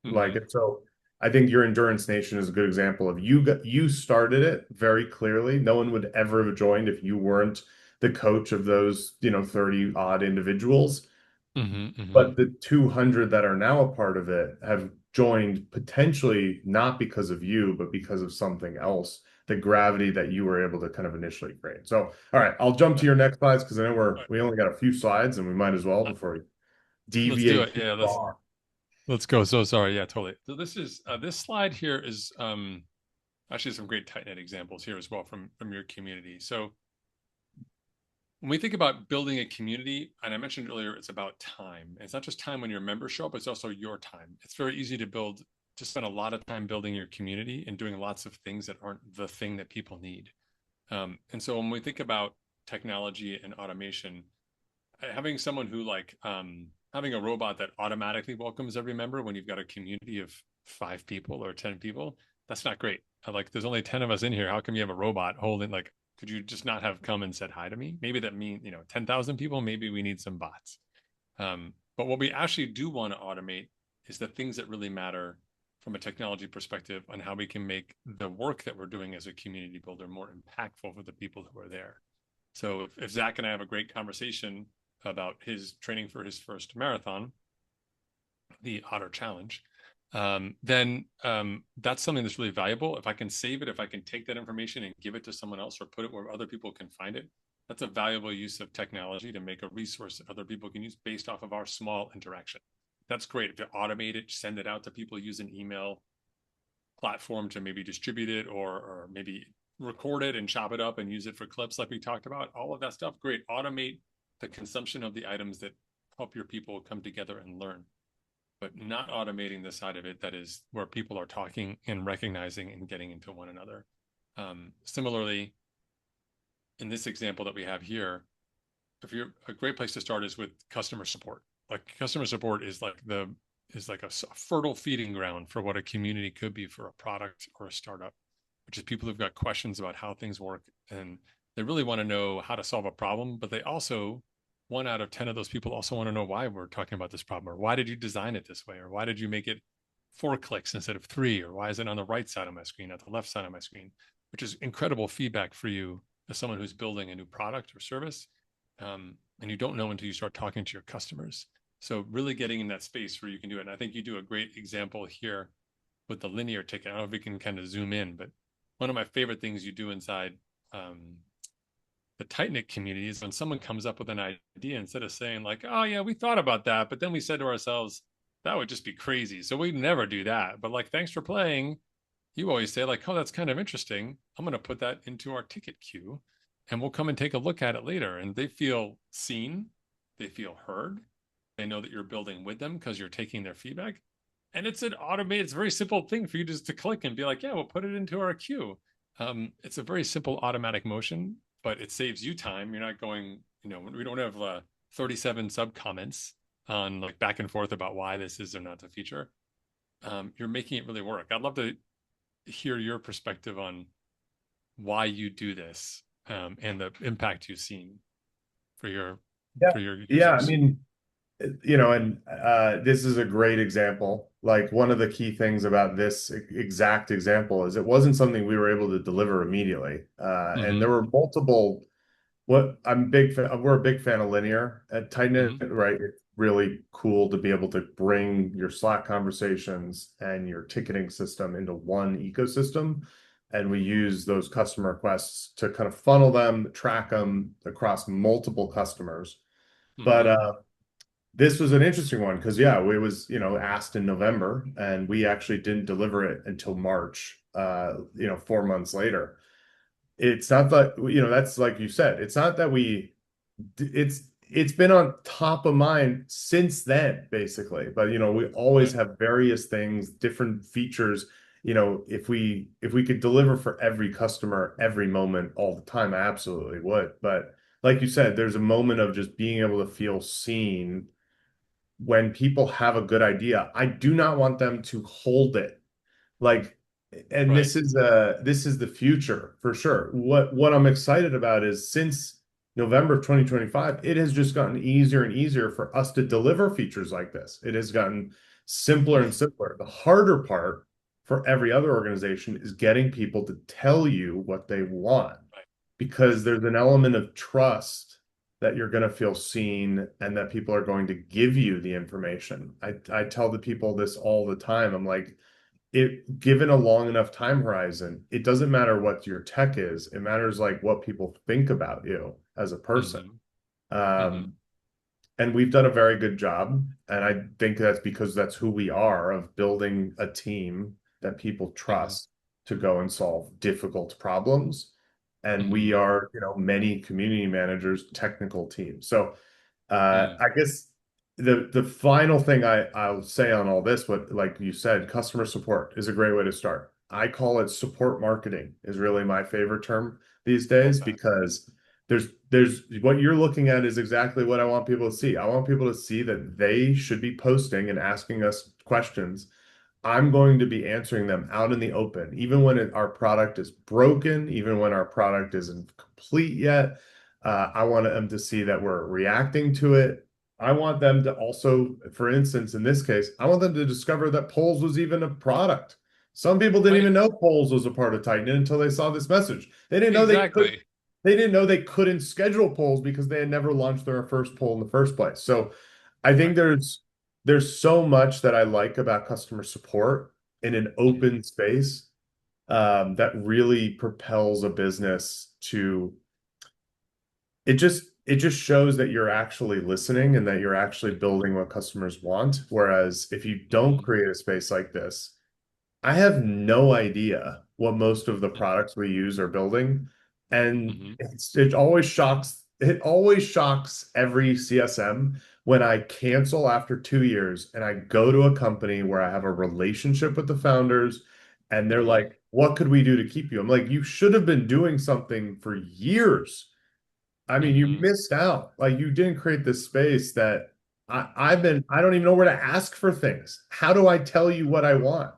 Like, Mhm, and so I think your Endurance Nation is a good example of you started it very clearly. No one would ever have joined if you weren't the coach of those, 30 odd individuals. mhm, mhm. But the 200 that are now a part of it have joined potentially not because of you, but because of something else, the gravity that you were able to kind of initially create. So, all right, I'll jump to Yeah. your next slides because I know All right. we only got a few slides and we might as well before we Let's do deviate it. too Yeah, far. let's go. So sorry. Yeah, totally. So this slide here is actually some great tight knit examples here as well from your community. So when we think about building a community, and I mentioned earlier, it's about time. It's not just time when your members show up, it's also your time. It's very easy to spend a lot of time building your community and doing lots of things that aren't the thing that people need. And so when we think about technology and automation, having someone who having a robot that automatically welcomes every member when you've got a community of 5 people or 10 people, that's not great. Like there's only 10 of us in here. How come you have a robot holding like, could you just not have come and said hi to me? Maybe that means, 10,000 people, maybe we need some bots. But what we actually do want to automate is the things that really matter from a technology perspective on how we can make the work that we're doing as a community builder more impactful for the people who are there. So if Zach and I have a great conversation about his training for his first marathon, the Otter Challenge, then that's something that's really valuable. If I can save it, if I can take that information and give it to someone else or put it where other people can find it, that's a valuable use of technology to make a resource that other people can use based off of our small interaction. That's great. If you automate it, send it out to people, use an email platform to maybe distribute it or maybe record it and chop it up and use it for clips like we talked about. All of that stuff, great. Automate the consumption of the items that help your people come together and learn, but not automating the side of it that is where people are talking and recognizing and getting into one another. Similarly, in this example that we have here, if you're a great place to start is with customer support. Like customer support is like a fertile feeding ground for what a community could be for a product or a startup, which is people who've got questions about how things work and they really want to know how to solve a problem, but they also 1 out of 10 of those people also want to know why we're talking about this problem, or why did you design it this way, or why did you make it 4 clicks instead of 3, or why is it on the right side of my screen, not the left side of my screen, which is incredible feedback for you as someone who's building a new product or service. And you don't know until you start talking to your customers. So really getting in that space where you can do it. And I think you do a great example here with the linear ticket. I don't know if we can kind of zoom in, but one of my favorite things you do inside the tight knit community is when someone comes up with an idea, instead of saying like, oh yeah, we thought about that, but then we said to ourselves, that would just be crazy. So we'd never do that. But like, thanks for playing. You always say like, oh, that's kind of interesting. I'm going to put that into our ticket queue and we'll come and take a look at it later. And they feel seen. They feel heard. They know that you're building with them because you're taking their feedback. And it's an automated, it's a very simple thing for you just to click and be like, yeah, we'll put it into our queue. It's a very simple automatic motion, but it saves you time. You're not going, we don't have 37 sub comments on like back and forth about why this is or not a feature. You're making it really work. I'd love to hear your perspective on why you do this and the impact you've seen for your Yeah. for your Yeah, I users. mean, and this is a great example. Like one of the key things about this exact example is it wasn't something we were able to deliver immediately. And Mm-hmm. there were multiple what I'm big fan, we're a big fan of linear at Tightknit, Mm-hmm. right? It's really cool to be able to bring your Slack conversations and your ticketing system into one ecosystem. And we use those customer requests to kind of funnel them, track them across multiple customers. But Mm-hmm. this was an interesting one because yeah, we was, asked in November and we actually didn't deliver it until March, 4 months later. It's not that, that's like you said, it's not that it's been on top of mind since then, basically. But we always Right. have various things, different features. If we could deliver for every customer every moment all the time, I absolutely would. But like you said, there's a moment of just being able to feel seen when people have a good idea. I do not want them to hold it. Like, and Right. this is the future for sure. What I'm excited about is since November of 2025, it has just gotten easier and easier for us to deliver features like this. It has gotten simpler and simpler. The harder part for every other organization is getting people to tell you what they want Right. Right. because there's an element of trust that you're going to feel seen and that people are going to give you the information. I tell the people this all the time. I'm like, given a long enough time horizon, it doesn't matter what your tech is. It matters like what people think about you as a person. Mm-hmm. Mm-hmm. Um, and we've done a very good job. And I think that's because that's who we are of building a team that people Mm-hmm. trust to go and solve difficult problems. And we Mm-hmm. are, many community managers, technical teams. So Mm. I guess the final thing I'll say on all this, what like you said, customer support is a great way to start. I call it support marketing is really my favorite term these Love days that. because there's what you're looking at is exactly what I want people to see. I want people to see that they should be posting and asking us questions. I'm going to be answering them out in the open, even when our product is broken, even when our product isn't complete yet. I want them to see that we're reacting to it. I want them to also, for instance, in this case, I want them to discover that polls was even a product. Some people didn't Right. even know polls was a part of Tightknit until they saw this message. They didn't know they could. Exactly. They didn't know they couldn't schedule polls because they had never launched their first poll in the first place. So I think Right. there's so much that I like about customer support in an Mhm. open space, that really propels a business to it just shows that you're actually listening and that you're actually building what customers want. Whereas if you don't Mhm. create a space like this, I have no idea what most of the Mhm. products we use are building. And Mhm. it always shocks every CSM when I cancel after 2 years and I go to a company where I have a relationship with the founders and they're Mhm. like, what could we do to keep you? I'm like, you should have been doing something for years. I mean, you Mhm. missed out. Like you didn't create this space that I don't even know where to ask for things. How do I tell you what I want?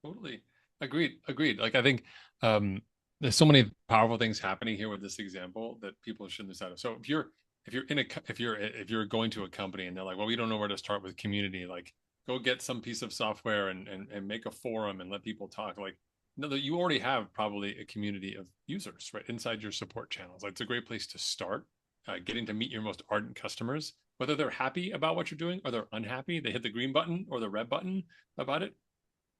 Totally. Agreed. Agreed. Like I think um there's so many powerful things happening here with this example that people shouldn't lose sight of. So if you're going to a company and they're like, well, we don't know where to start with community, like go get some piece of software and make a forum and let people talk. Like, no, that you already have probably a community of users right inside your support channels. Like, it's a great place to start. Getting to meet your most ardent customers, whether they're happy about what you're doing or they're unhappy, they hit the green button or the red button about it,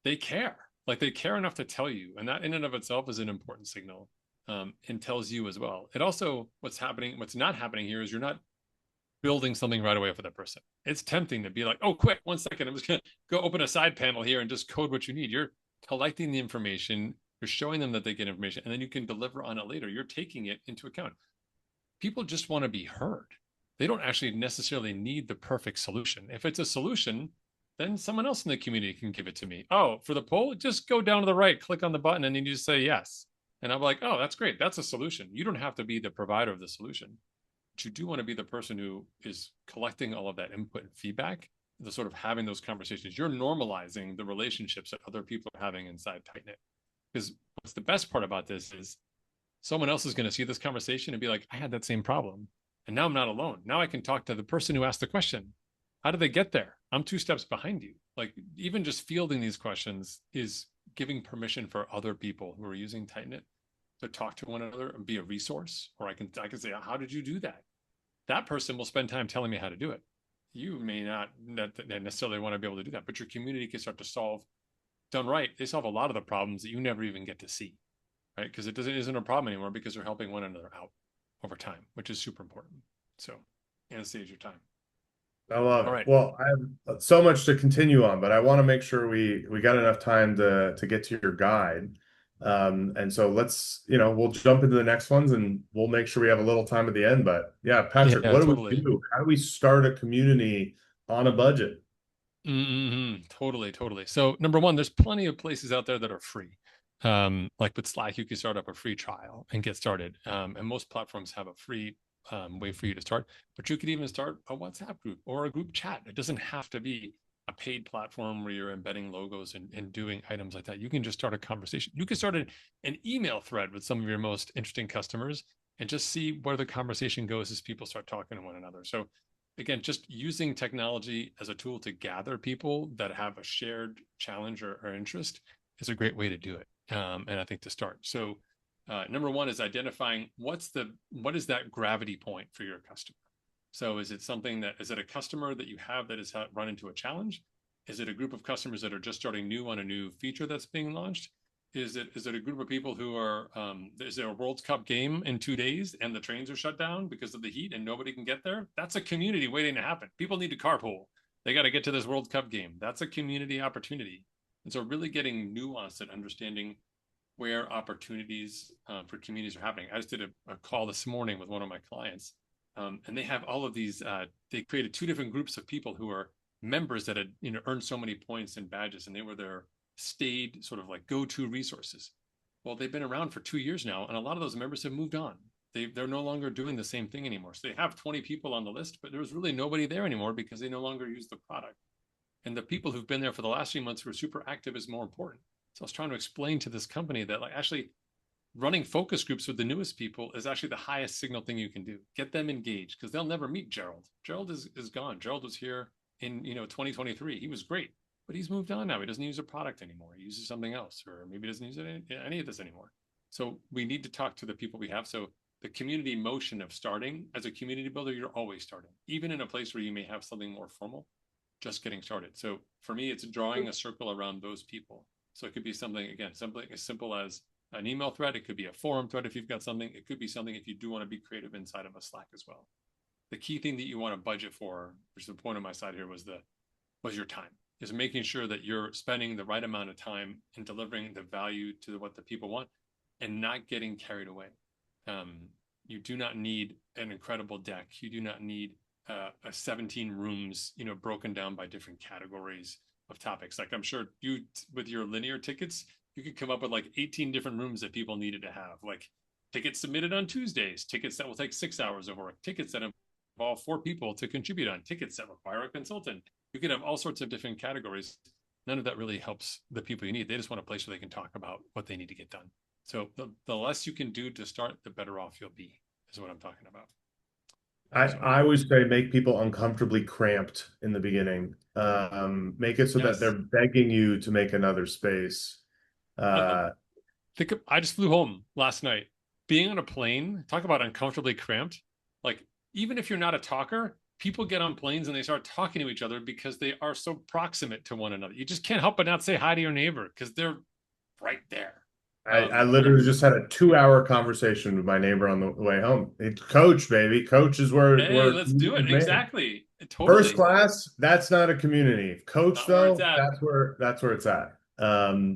they care. Like they care enough to tell you, and that in and of itself is an important signal, and tells you as well. It also what's not happening here is you're not building something right away for that person. It's tempting to be like, oh, quick, 1 second, I'm just gonna go open a side panel here and just code what you need. You're collecting the information, you're showing them that they get information, and then you can deliver on it later. You're taking it into account. People just want to be heard. They don't actually necessarily need the perfect solution. If it's a solution, then someone else in the community can give it to me. Oh, for the poll, just go down to the right, click on the button, and then you just say yes. And I'm like, oh, that's great. That's a solution. You don't have to be the provider of the solution, but you do want to be the person who is collecting all of that input and feedback, the sort of having those conversations. You're normalizing the relationships that other people are having inside Tightknit. Because what's the best part about this is someone else is going to see this conversation and be like, I had that same problem. And now I'm not alone. Now I can talk to the person who asked the question. How did they get there? I'm 2 steps behind you. Like, even just fielding these questions is giving permission for other people who are using Tightknit to talk to one another and be a resource. Or I can say, how did you do that? That person will spend time telling me how to do it. You may not necessarily want to be able to do that, but your community can start to solve, done right, they solve a lot of the problems that you never even get to see, right? Because it doesn't isn't a problem anymore because they're helping one another out over time, which is super important. So, and it saves your time. I love All it. right. Well, I have so much to continue on, but I want to make sure we got enough time to get to your guide. And so we'll jump into the next ones and we'll make sure we have a little time at the end. But yeah, Patrick, Yeah, what do we totally. do? How do we start a community on a budget? Mm-hmm. Totally, totally. So number one, there's plenty of places out there that are free. Like with Slack, you can start up a free trial and get started. And most platforms have a free way for you to start. But you could even start a WhatsApp group or a group chat. It doesn't have to be a paid platform where you're embedding logos and doing items like that. You can just start a conversation. You can start an email thread with some of your most interesting customers and just see where the conversation goes as people start talking to one another. So again, just using technology as a tool to gather people that have a shared challenge or interest is a great way to do it. And I think to start. So, number one is identifying what is that gravity point for your customer. So, is it a customer that you have that has run into a challenge? Is it a group of customers that are just starting new on a new feature that's being launched? Is it a group of people who are is there a World Cup game in 2 days and the trains are shut down because of the heat and nobody can get there? That's a community waiting to happen. People need to carpool. They got to get to this World Cup game. That's a community opportunity. And so really getting nuanced and understanding where opportunities for communities are happening. I just did a call this morning with one of my clients, and they have all of these. They created two different groups of people who are members that had earned so many points and badges, and they were their stayed sort of like go-to resources. Well, they've been around for 2 years now, and a lot of those members have moved on. They're no longer doing the same thing anymore. So they have 20 people on the list, but there was really nobody there anymore because they no longer use the product. And the people who've been there for the last few months who are super active is more important. So I was trying to explain to this company that like actually running focus groups with the newest people is actually the highest signal thing you can do. Get them engaged because they'll never meet Gerald. Gerald is gone. Gerald was here in 2023. He was great, but he's moved on now. He doesn't use a product anymore. He uses something else, or maybe doesn't use any of this anymore. So we need to talk to the people we have. So the community motion of starting as a community builder, you're always starting, even in a place where you may have something more formal, just getting started. So for me, it's drawing a circle around those people. So it could be something, again, something as simple as an email thread. It could be a forum thread if you've got something. It could be something if you do want to be creative inside of a Slack as well. The key thing that you want to budget for, which is the point on my side here, was your time. Is making sure that you're spending the right amount of time in delivering the value to what the people want and not getting carried away. You do not need an incredible deck. You do not need a 17 rooms, broken down by different categories of topics. Like I'm sure you, with your linear tickets, you could come up with like 18 different rooms that people needed to have. Like tickets submitted on Tuesdays, tickets that will take 6 hours of work, tickets that involve 4 people to contribute on, tickets that require a consultant. You could have all sorts of different categories. None of that really helps the people you need. They just want a place where they can talk about what they need to get done. So the less you can do to start, the better off you'll be, is what I'm talking about. So I always say make people uncomfortably cramped in the beginning. Make it so that they're yes, begging you to make another space. I Uh, I just flew home last night. Being on a plane, talk about uncomfortably cramped. Like even if you're not a talker, people get on planes and they start talking to each other because they are so proximate to one another. You just can't help but not say hi to your neighbor because they're right there. I Yeah. literally just had a 2 hour conversation with my neighbor on the way home. It's coach, baby. Coach is Hey, where let's do community it. is made. Exactly. First Totally. class, that's not a community. Coach, Not where it's though, at. that's where it's at.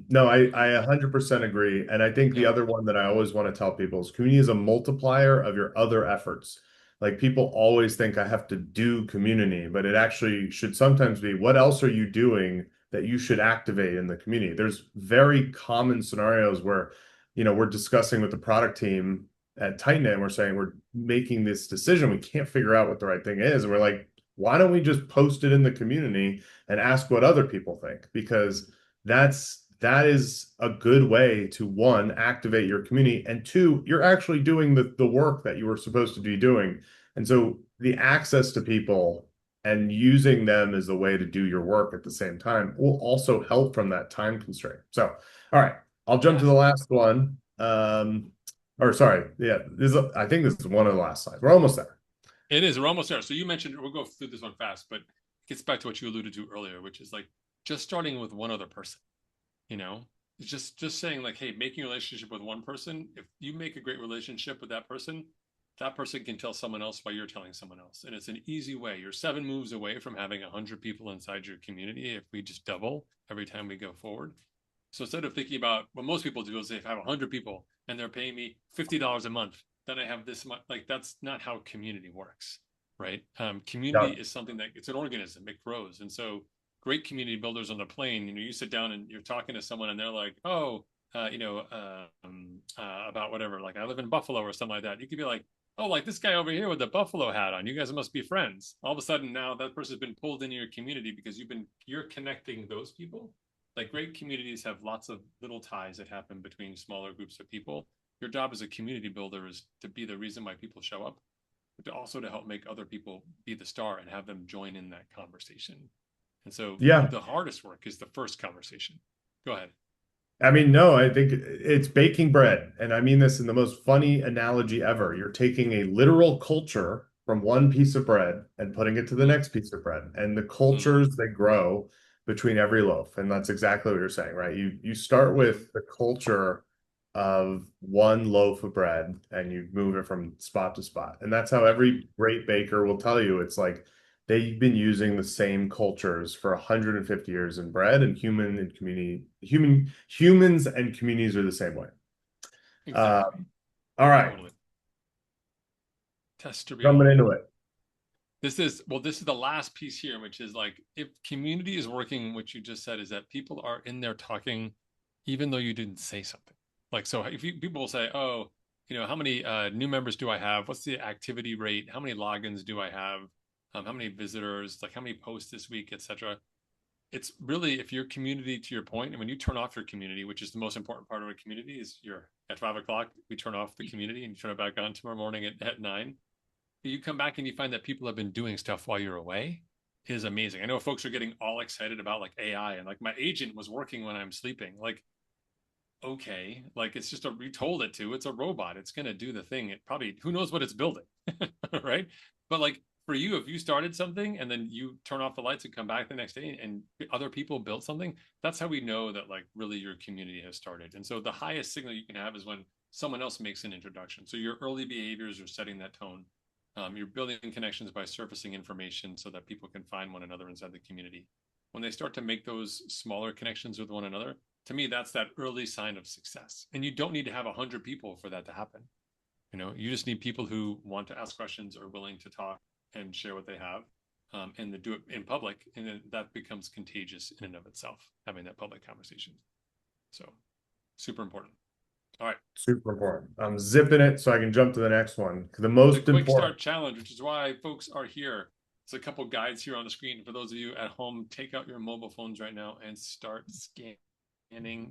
No, I 100% agree. And I think the Yeah. other one that I always want to tell people is community is a multiplier of your other efforts. Like people always think I have to do community, but it actually should sometimes be what else are you doing that you should activate in the community? There's very common scenarios where, we're discussing with the product team at Tightknit and we're saying we're making this decision. We can't figure out what the right thing is. And we're like, why don't we just post it in the community and ask what other people think? Because that is a good way to one, activate your community, and two, you're actually doing the work that you were supposed to be doing. And so the access to people and using them as a way to do your work at the same time will also help from that time constraint. So, all right, I'll jump to Yes. the last one. Or sorry, yeah, I think this is one of the last slides. We're almost there. It is. We're almost there. So you mentioned we'll go through this one fast, but it gets back to what you alluded to earlier, which is like just starting with one other person. You know, it's just saying like, hey, making a relationship with one person. If you make a great relationship with that person can tell someone else while you're telling someone else, and it's an easy way. You're 7 moves away from having 100 people inside your community. If we just double every time we go forward. So instead of thinking about what most people do is say, if I have 100 people and they're paying me $50 a month, then I have this much. Like that's not how community works, right? Community Yeah. is something that it's an organism. It grows, and so great community builders on the plane. You sit down and you're talking to someone, and they're like, "Oh, about whatever. Like I live in Buffalo or something like that." You could be like, "Oh, like this guy over here with the buffalo hat on. You guys must be friends." All of a sudden, now that person's been pulled into your community because you're connecting those people. Like great communities have lots of little ties that happen between smaller groups of people. Your job as a community builder is to be the reason why people show up, but also to help make other people be the star and have them join in that conversation. And so Yeah. the hardest work is the first conversation. Go ahead. I mean, no, I think it's baking bread. And I mean this in the most funny analogy ever. You're taking a literal culture from one piece of bread and putting it to the Mm, next piece of bread. And the mm, cultures they grow between every loaf. And that's exactly what you're saying, right? You start mm-hmm. with the culture of one loaf of bread and you move it from spot to spot. And that's how Mm-hmm. every great baker will tell you. It's like they've been using the same cultures for 150 years in bread and humans and communities are the same way. Uh, Exactly. all right, Totally. coming Testosterone. into it. This is the last piece here, which is like if community is working, what you just said is that people are in there talking, even though you didn't say something. Like so, if people will say, "Oh, how many new members do I have? What's the activity rate? How many logins do I have? How many visitors? Like how many posts this week, etc." It's really if your community, to your point, and when you turn off your community, which is the most important part of a community, is you're at 5 o'clock, we turn off the community and you turn it back on tomorrow morning at 9. You come back and you find that people have been doing stuff while you're away is amazing. I know folks are getting all excited about like AI and like my agent was working when I'm sleeping. Like okay, like it's just a we told it to. It's a robot. It's gonna do the thing. It probably who knows what it's building, right? But like for you, if you started something and then you turn off the lights and come back the next day and other people built something, that's how we know that like really your community has started. And so the highest signal you can have is when someone else makes an introduction. So your early behaviors are setting that tone. You're building connections by surfacing information so that people can find one another inside the community. When they start to make those smaller connections with one another, to me, that's that early sign of success. And you don't need to have 100 people for that to happen. You just need people who want to ask questions or willing to talk and share what they have, and to do it in public. And then that becomes contagious in and of itself, having that public conversation. So super important. All right. Super important. I'm zipping it so I can jump to the next one. The The most quick important. start challenge, which is why folks are here. There's a couple guides here on the screen. For those of you at home, take out your mobile phones right now and start scanning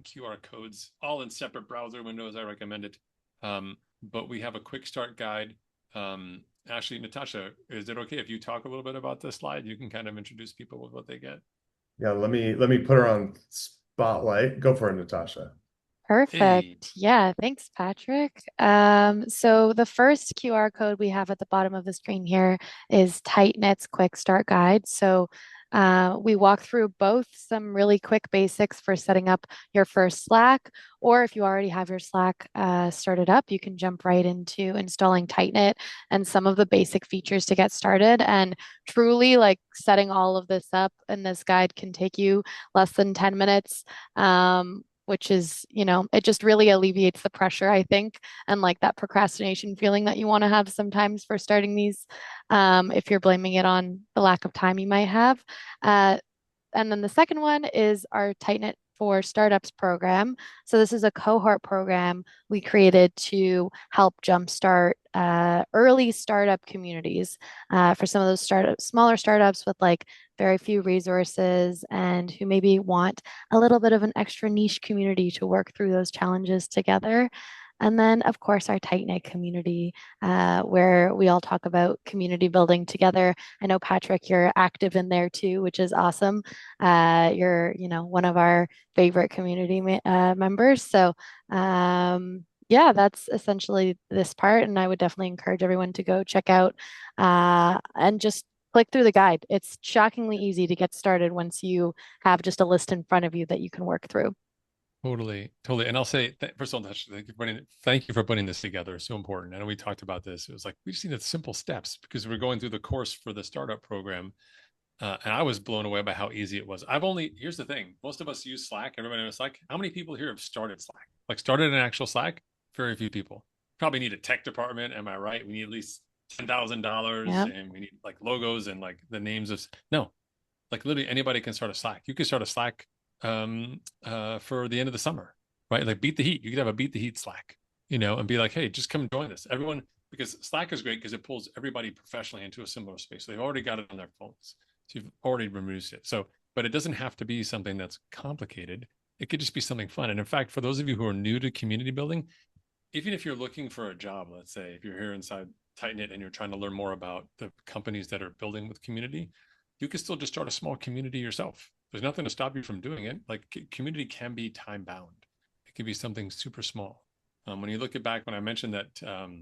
QR codes, all in separate browser windows. I recommend it. But we have a quick start guide. Ashley, Natasha, is it okay if you talk a little bit about this slide? You can kind of introduce people with what they get. Yeah, let me put her on spotlight. Go for it, Natasha. Hey, Perfect. Yeah, thanks, Patrick. So the first QR code we have at the bottom of the screen here is Tightknit's Quick Start Guide. So we walk through both some really quick basics for setting up your first Slack, or if you already have your Slack started up, you can jump right into installing Tightknit and some of the basic features to get started. And truly, like setting all of this up in this guide can take you less than 10 minutes. Which is, it just really alleviates the pressure, I think, and like that procrastination feeling that you want to have sometimes for starting these, if you're blaming it on the lack of time you might have. Uh, and then the second one is our Tighten It for Startups program. So this is a cohort program we created to help jumpstart early startup communities for some of those smaller startups with like very few resources and who maybe want a little bit of an extra niche community to work through those challenges together. And then, of course, our tight knit community, where we all talk about community building together. I know, Patrick, you're active in there too, which is awesome. You're, one of our favorite community members. So, yeah, that's essentially this part. And I would definitely encourage everyone to go check out and just click through the guide. It's shockingly easy to get started once you have just a list in front of you that you can work through. totally, totally. And I'll say, first of all, Natasha, thank you for putting this together. It's so important. I know we talked about this. It was like we just needed simple steps because we're going through the course for the startup program. And I was blown away by how easy it was. Here's the thing. Most of us use Slack. Everybody knows Slack. How many people here have started Slack? Like started an actual Slack? Very few people. Probably need a tech department. Am I right? We need at least $10,000 Yeah. and we need like logos and like the names of, no, like literally anybody can start a Slack. You could start a Slack for the end of the summer, right? Like beat the heat. You could have a beat the heat Slack, and be like, hey, just come join us. Everyone, because Slack is great because it pulls everybody professionally into a similar space. So they've already got it on their phones. So you've already removed it. So, but it doesn't have to be something that's complicated. It could just be something fun. And in fact, for those of you who are new to community building, even if you're looking for a job, let's say if you're here inside Tighten and you're trying to learn more about the companies that are building with community, you can still just start a small community yourself. There's nothing to stop you from doing it. Like community can be time bound. It can be something super small. When you look at back when I mentioned that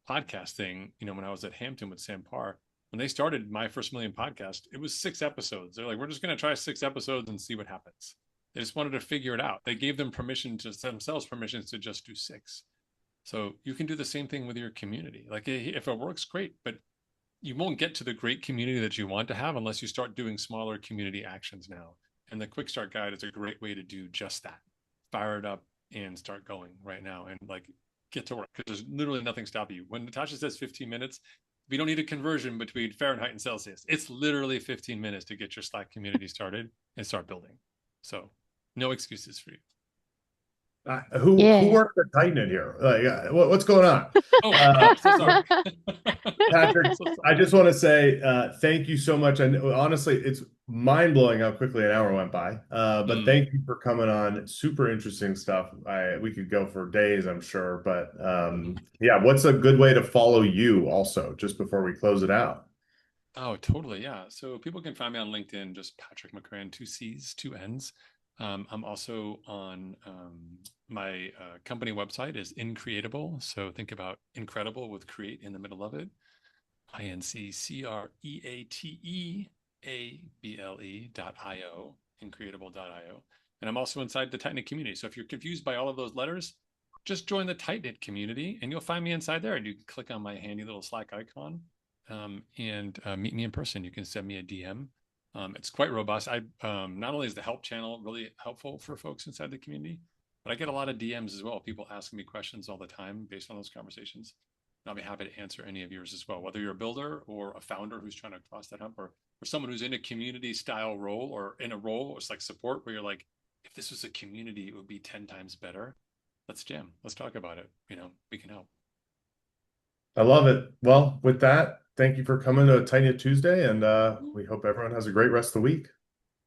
podcast thing, when I was at Hampton with Sam Parr, when they started My First Million podcast, it was 6 episodes. They're like, we're just going to try 6 episodes and see what happens. They just wanted to figure it out. They gave them permission to themselves permissions to just do six. So you can do the same thing with your community. Like if it works, great, but you won't get to the great community that you want to have unless you start doing smaller community actions now. And the Quick Start Guide is a great way to do just that. Fire it up and start going right now and like get to work because there's literally nothing stopping you. When Natasha says 15 minutes, we don't need a conversion between Fahrenheit and Celsius. It's literally 15 minutes to get your Slack community started and start building. So no excuses for you. Who Yeah. worked at Tighten here? Like, what's going on? Oh, so sorry. Patrick, So sorry. I just want to say thank you so much. And honestly, it's mind blowing how quickly an hour went by. But thank you for coming on. Super interesting stuff. We could go for days, I'm sure. But yeah, what's a good way to follow you also, just before we close it out? Oh, totally. Yeah. So people can find me on LinkedIn, just Patrick McCran, two C's, two N's. I'm also on my company website is Increatable. So think about incredible with create in the middle of it. INCCREATEABLE.io, increatable.io. And I'm also inside the Tightknit community. So if you're confused by all of those letters, just join the Tightknit community and you'll find me inside there. And you can click on my handy little Slack icon and meet me in person. You can send me a DM. It's quite robust. Not only is the help channel really helpful for folks inside the community, but I get a lot of DMs as well. People asking me questions all the time based on those conversations. And I'll be happy to answer any of yours as well, whether you're a builder or a founder who's trying to cross that hump, or someone who's in a community style role or in a role it's like support where you're like, if this was a community, it would be 10 times better. Let's jam. Let's talk about it. We can help. I love it. Well, with that, thank you for coming to Tightknit Tuesday, and we hope everyone has a great rest of the week.